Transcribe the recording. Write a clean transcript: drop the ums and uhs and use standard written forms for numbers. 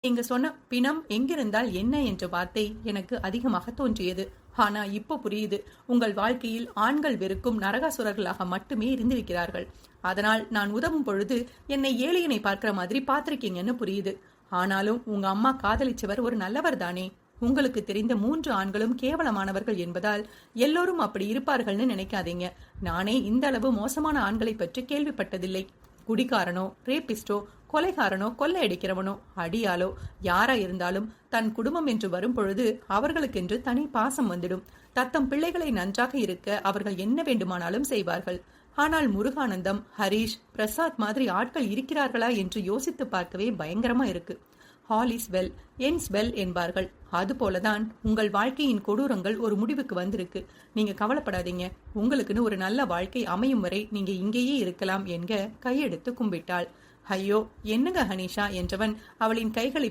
நீங்க சொன்ன பிணம் எங்கிருந்தால் என்ன என்ற வார்த்தை எனக்கு அதிகமாக தோன்றியது. ஆனா இப்போ புரியுது. உங்கள் வாழ்க்கையில் ஆண்கள் வெறுக்கும் நரகாசுரர்களாக மட்டுமே இருந்திருக்கிறார்கள். அதனால் நான் உதவும் பொழுது என்னை ஏலியனை பார்க்கிற மாதிரி பார்த்திருக்கீங்கன்னு புரியுது. ஆனாலும் உங்க அம்மா காதலிச்சவர் ஒரு நல்லவர் தானே. உங்களுக்கு தெரிந்த 3 ஆண்களும் கேவலமானவர்கள் என்பதால் எல்லோரும் அப்படி இருப்பார்கள்னு நினைக்காதீங்க. நானே இந்த அளவு மோசமான ஆண்களை பற்றி கேள்விப்பட்டதில்லை. குடிகாரனோ, ரேபிஸ்டோ, கொலைகாரனோ, கொள்ளையடிக்கிறவனோ, அடியாளோ யாரா இருந்தாலும் தன் குடும்பம் என்று வரும் பொழுது அவர்களுக்கென்று தனி பாசம் வந்துடும். தத்தம் பிள்ளைகளை நன்றாக இருக்க அவர்கள் என்ன வேண்டுமானாலும் செய்வார்கள். ஆனால் முருகானந்தம், ஹரீஷ், பிரசாத் மாதிரி ஆட்கள் இருக்கிறார்களா என்று யோசித்து பார்க்கவே பயங்கரமா இருக்கு. All is well, ends well என்பார்கள். அதுபோலதான் உங்கள் வாழ்க்கையின் கொடூரங்கள் ஒரு முடிவுக்கு வந்திருக்கு. நீங்க கவலைப்படாதீங்க. உங்களுக்குன்னு ஒரு நல்ல வாழ்க்கை அமையும் வரை நீங்க இங்கேயே இருக்கலாம் என்க கையெடுத்து கும்பிட்டாள். ஐயோ என்னங்க ஹனிஷா என்றவன் அவளின் கைகளை